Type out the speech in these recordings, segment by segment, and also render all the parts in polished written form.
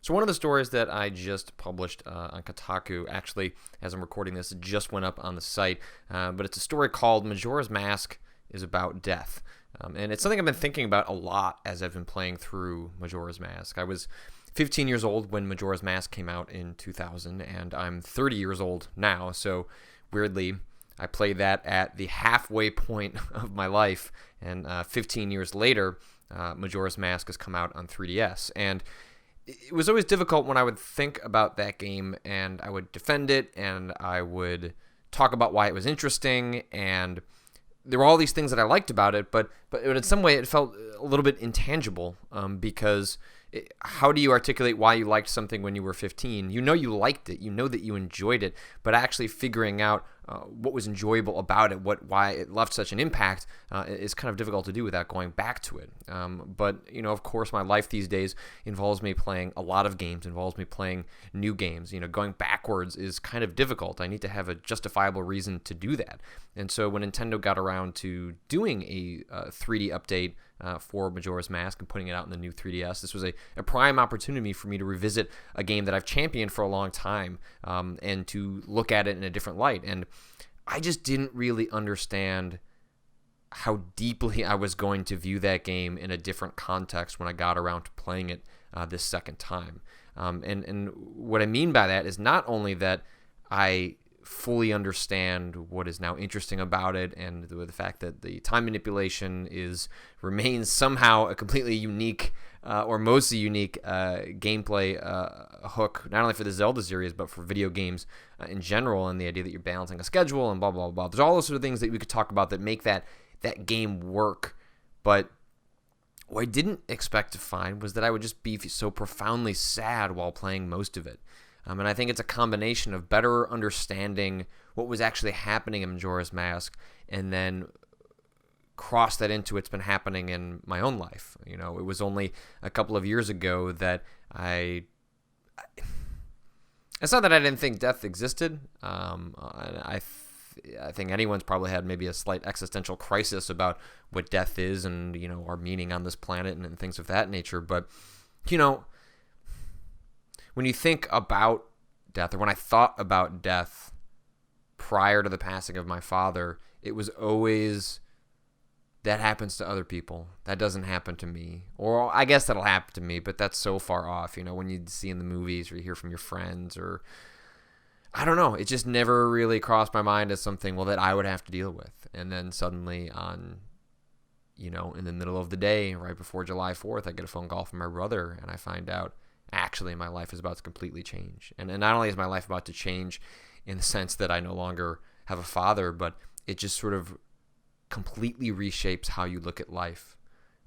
So one of the stories that I just published on Kotaku, actually, as I'm recording this, it just went up on the site, but it's a story called Majora's Mask is About Death. And it's something I've been thinking about a lot as I've been playing through Majora's Mask. I was 15 years old when Majora's Mask came out in 2000, and I'm 30 years old now, so weirdly, I played that at the halfway point of my life, and 15 years later, Majora's Mask has come out on 3DS, and it was always difficult when I would think about that game, and I would defend it, and I would talk about why it was interesting, and there were all these things that I liked about it, but in some way it felt a little bit intangible, because how do you articulate why you liked something when you were 15? You know you liked it, you know that you enjoyed it, but actually figuring out what was enjoyable about it, why it left such an impact, is kind of difficult to do without going back to it. But of course, my life these days involves me playing a lot of games, involves me playing new games. Going backwards is kind of difficult. I need to have a justifiable reason to do that. And so when Nintendo got around to doing a 3D update for Majora's Mask and putting it out in the new 3DS, this was a prime opportunity for me to revisit a game that I've championed for a long time, and to look at it in a different light. And I just didn't really understand how deeply I was going to view that game in a different context when I got around to playing it this second time. And what I mean by that is not only that I fully understand what is now interesting about it, and the fact that the time manipulation remains somehow a completely unique, or mostly unique, gameplay hook, not only for the Zelda series, but for video games in general, and the idea that you're balancing a schedule and blah, blah, blah. There's all those sort of things that we could talk about that make that game work, but what I didn't expect to find was that I would just be so profoundly sad while playing most of it. And I think it's a combination of better understanding what was actually happening in Majora's Mask, and then cross that into what's been happening in my own life. It was only a couple of years ago that it's not that I didn't think death existed. I think anyone's probably had maybe a slight existential crisis about what death is and, our meaning on this planet and things of that nature. But, when you think about death, or when I thought about death prior to the passing of my father, it was always, that happens to other people. That doesn't happen to me. Or I guess that'll happen to me, but that's so far off, when you see in the movies or you hear from your friends, or I don't know. It just never really crossed my mind as something, that I would have to deal with. And then suddenly in the middle of the day, right before July 4th, I get a phone call from my brother, and I find out, actually, my life is about to completely change. And not only is my life about to change in the sense that I no longer have a father, but it just sort of completely reshapes how you look at life.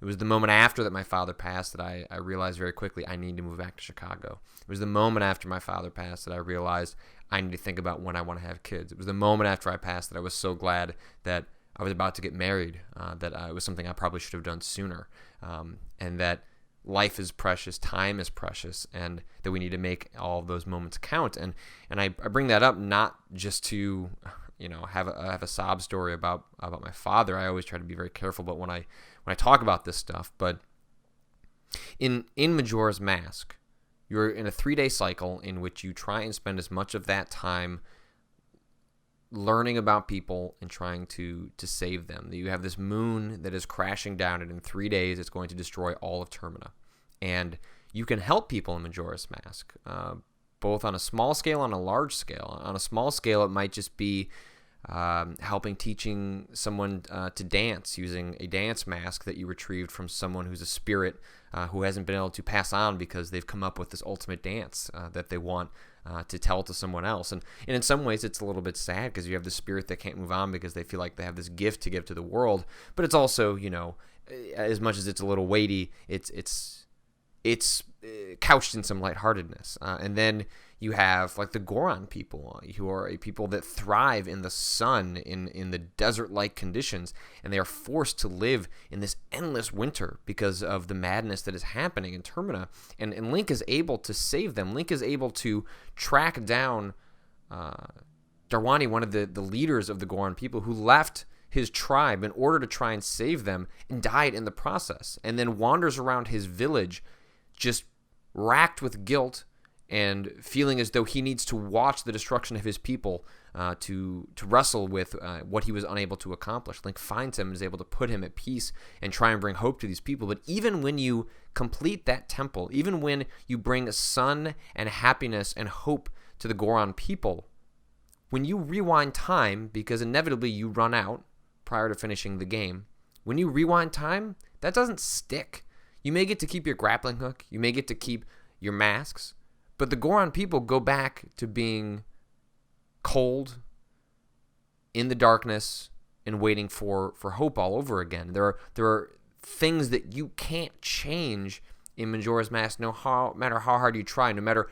It was the moment after that my father passed that I realized very quickly I need to move back to Chicago. It was the moment after my father passed that I realized I need to think about when I want to have kids. It was the moment after I passed that I was so glad that I was about to get married, that it was something I probably should have done sooner, and that life is precious, time is precious, and that we need to make all of those moments count. And I bring that up not just to have a sob story about my father. I always try to be very careful about when I talk about this stuff. But in Majora's Mask, you're in a 3-day cycle in which you try and spend as much of that time learning about people and trying to save them. You have this moon that is crashing down, and in 3 days it's going to destroy all of Termina. And you can help people in Majora's Mask, both on a small scale and a large scale. On a small scale, it might just be teaching someone to dance using a dance mask that you retrieved from someone who's a spirit who hasn't been able to pass on because they've come up with this ultimate dance that they want to tell to someone else. And in some ways, it's a little bit sad because you have this spirit that can't move on because they feel like they have this gift to give to the world. But it's also, as much as it's a little weighty, it's couched in some lightheartedness. And then you have like the Goron people, who are a people that thrive in the sun, in the desert-like conditions, and they are forced to live in this endless winter because of the madness that is happening in Termina. And Link is able to save them. Link is able to track down Darwani, one of the leaders of the Goron people, who left his tribe in order to try and save them and died in the process, and then wanders around his village just racked with guilt and feeling as though he needs to watch the destruction of his people to wrestle with what he was unable to accomplish. Link finds him and is able to put him at peace and try and bring hope to these people. But even when you complete that temple, even when you bring sun and happiness and hope to the Goron people, when you rewind time, because inevitably you run out prior to finishing the game, when you rewind time, that doesn't stick. You may get to keep your grappling hook, you may get to keep your masks, but the Goron people go back to being cold, in the darkness, and waiting for hope all over again. There are things that you can't change in Majora's Mask, no matter how hard you try, no matter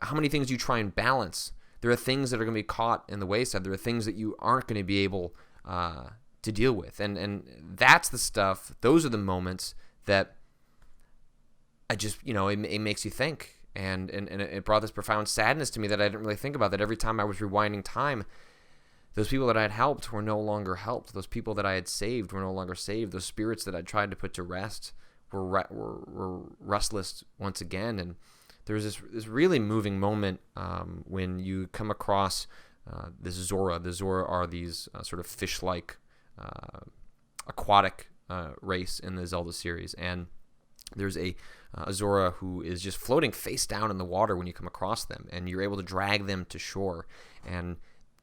how many things you try and balance. There are things that are going to be caught in the wayside. There are things that you aren't going to be able to deal with. And that's the stuff, those are the moments that I just, it makes you think. And it brought this profound sadness to me that I didn't really think about, that every time I was rewinding time, those people that I had helped were no longer helped. Those people that I had saved were no longer saved. Those spirits that I tried to put to rest were restless once again. And there's this really moving moment when you come across this Zora. The Zora are these sort of fish-like aquatic race in the Zelda series. And there's a Zora who is just floating face down in the water when you come across them, and you're able to drag them to shore. And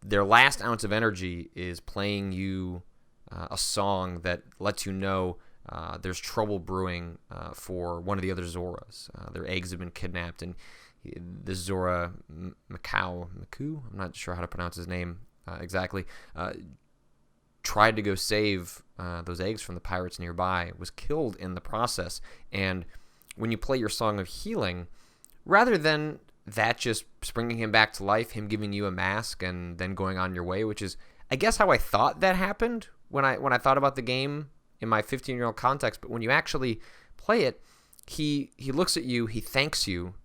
their last ounce of energy is playing you a song that lets you know there's trouble brewing for one of the other Zoras. Their eggs have been kidnapped, and this Zora Maku, I'm not sure how to pronounce his name exactly, tried to go save those eggs from the pirates nearby, was killed in the process. And when you play your song of healing, rather than that just bringing him back to life, him giving you a mask and then going on your way, which is, I guess, how I thought that happened when I thought about the game in my 15-year-old context. But when you actually play it, he looks at you, he thanks you.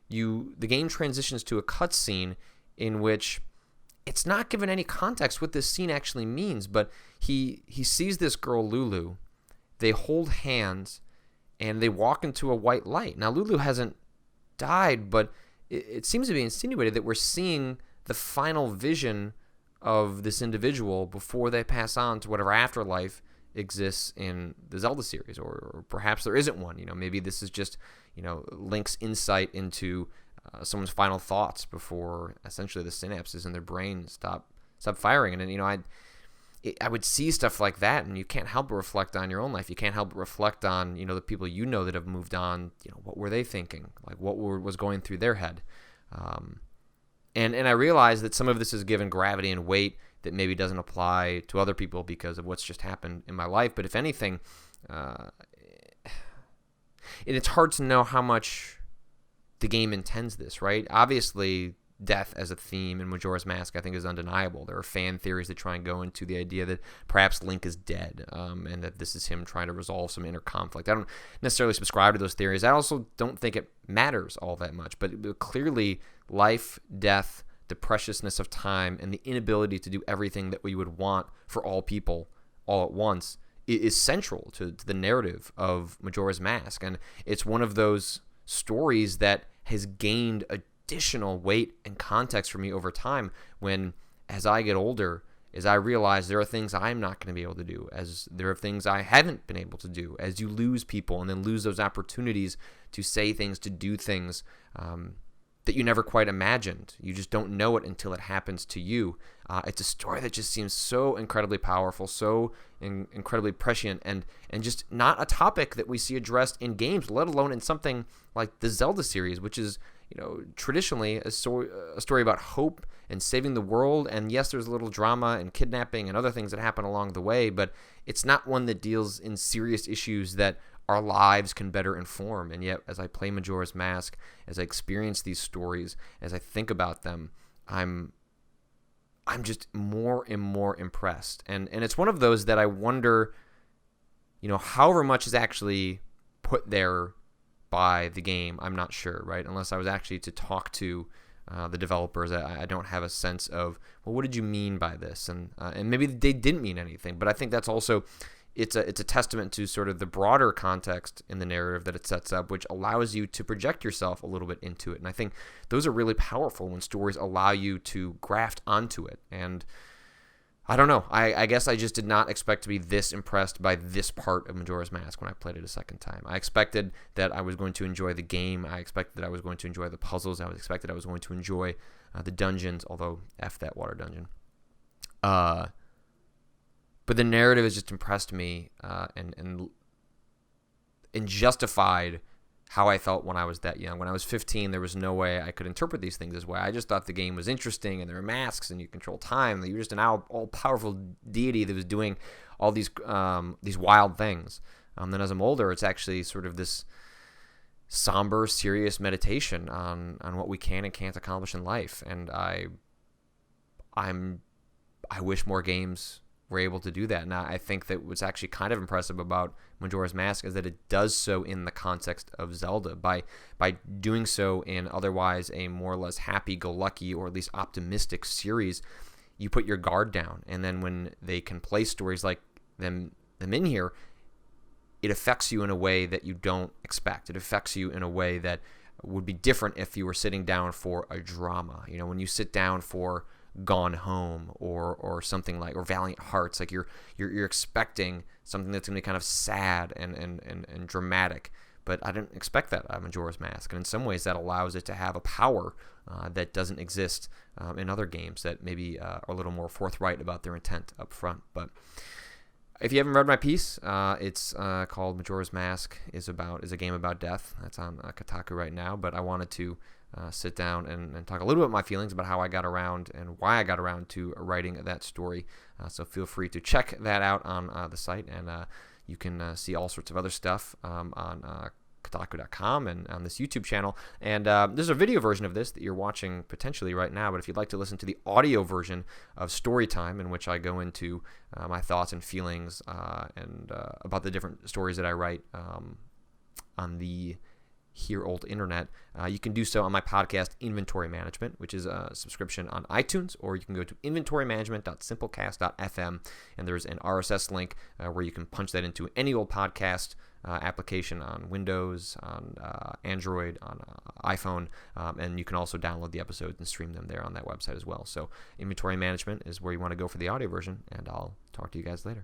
The game transitions to a cutscene in which it's not given any context what this scene actually means, but he sees this girl, Lulu. They hold hands, and they walk into a white light. Now, Lulu hasn't died, but it seems to be insinuated that we're seeing the final vision of this individual before they pass on to whatever afterlife exists in the Zelda series, or perhaps there isn't one. Maybe this is just, Link's insight into someone's final thoughts before essentially the synapses in their brain stop firing. And then, I would see stuff like that, and you can't help but reflect on your own life. You can't help but reflect on, the people that have moved on. What were they thinking? Like, what was going through their head? And I realize that some of this is given gravity and weight that maybe doesn't apply to other people because of what's just happened in my life. But if anything, and it's hard to know how much the game intends this, right? Obviously, death as a theme in Majora's Mask, I think, is undeniable. There are fan theories that try and go into the idea that perhaps Link is dead, and that this is him trying to resolve some inner conflict. I don't necessarily subscribe to those theories. I also don't think it matters all that much, but clearly life, death, the preciousness of time, and the inability to do everything that we would want for all people all at once is central to the narrative of Majora's Mask. And it's one of those stories that has gained additional weight and context for me over time when, as I get older, as I realize there are things I'm not going to be able to do, as there are things I haven't been able to do, as you lose people and then lose those opportunities to say things, to do things that you never quite imagined. You just don't know it until it happens to you. It's a story that just seems so incredibly powerful, so incredibly prescient, and just not a topic that we see addressed in games, let alone in something like the Zelda series, which is, traditionally a story about hope and saving the world. And yes, there's a little drama and kidnapping and other things that happen along the way, but it's not one that deals in serious issues that our lives can better inform. And yet, as I play Majora's Mask, as I experience these stories, as I think about them, I'm just more and more impressed. And it's one of those that I wonder, however much is actually put there by the game, I'm not sure, right? Unless I was actually to talk to the developers, I don't have a sense of, well, what did you mean by this? And maybe they didn't mean anything. But I think that's also it's a testament to sort of the broader context in the narrative that it sets up, which allows you to project yourself a little bit into it. And I think those are really powerful when stories allow you to graft onto it. And I don't know. I guess I just did not expect to be this impressed by this part of Majora's Mask when I played it a second time. I expected that I was going to enjoy the game. I expected that I was going to enjoy the puzzles. I expected I was going to enjoy the dungeons, although F that water dungeon. But the narrative has just impressed me and justified how I felt when I was that young. When I was 15, there was no way I could interpret these things this way. I just thought the game was interesting, and there were masks, and you control time. You were just an all-powerful deity that was doing all these wild things. Then as I'm older, it's actually sort of this somber, serious meditation on what we can and can't accomplish in life. And I wish more games were able to do that. And I think that what's actually kind of impressive about Majora's Mask is that it does so in the context of Zelda by doing so in otherwise a more or less happy-go-lucky or at least optimistic series. You put your guard down, and then when they can play stories like them in here, it affects you in a way that you don't expect. It affects you in a way that would be different if you were sitting down for a drama. You know, when you sit down for Gone Home or something like, or Valiant Hearts, like you're expecting something that's going to be kind of sad and dramatic. But I didn't expect that out of Majora's Mask, and in some ways that allows it to have a power that doesn't exist in other games that maybe are a little more forthright about their intent up front. But if you haven't read my piece, it's called Majora's Mask is a game about death. That's on Kotaku right now. But I wanted to sit down and talk a little bit about my feelings about how I got around and why I got around to writing that story. So feel free to check that out on the site, and you can see all sorts of other stuff on Kotaku.com and on this YouTube channel. And there's a video version of this that you're watching potentially right now, but if you'd like to listen to the audio version of Storytime, in which I go into my thoughts and feelings and about the different stories that I write on the here old internet, you can do so on my podcast Inventory Management, which is a subscription on iTunes, or you can go to inventorymanagement.simplecast.fm, and there's an RSS link where you can punch that into any old podcast application on Windows, on Android, on iPhone, and you can also download the episodes and stream them there on that website as well. So Inventory Management is where you want to go for the audio version, and I'll talk to you guys later.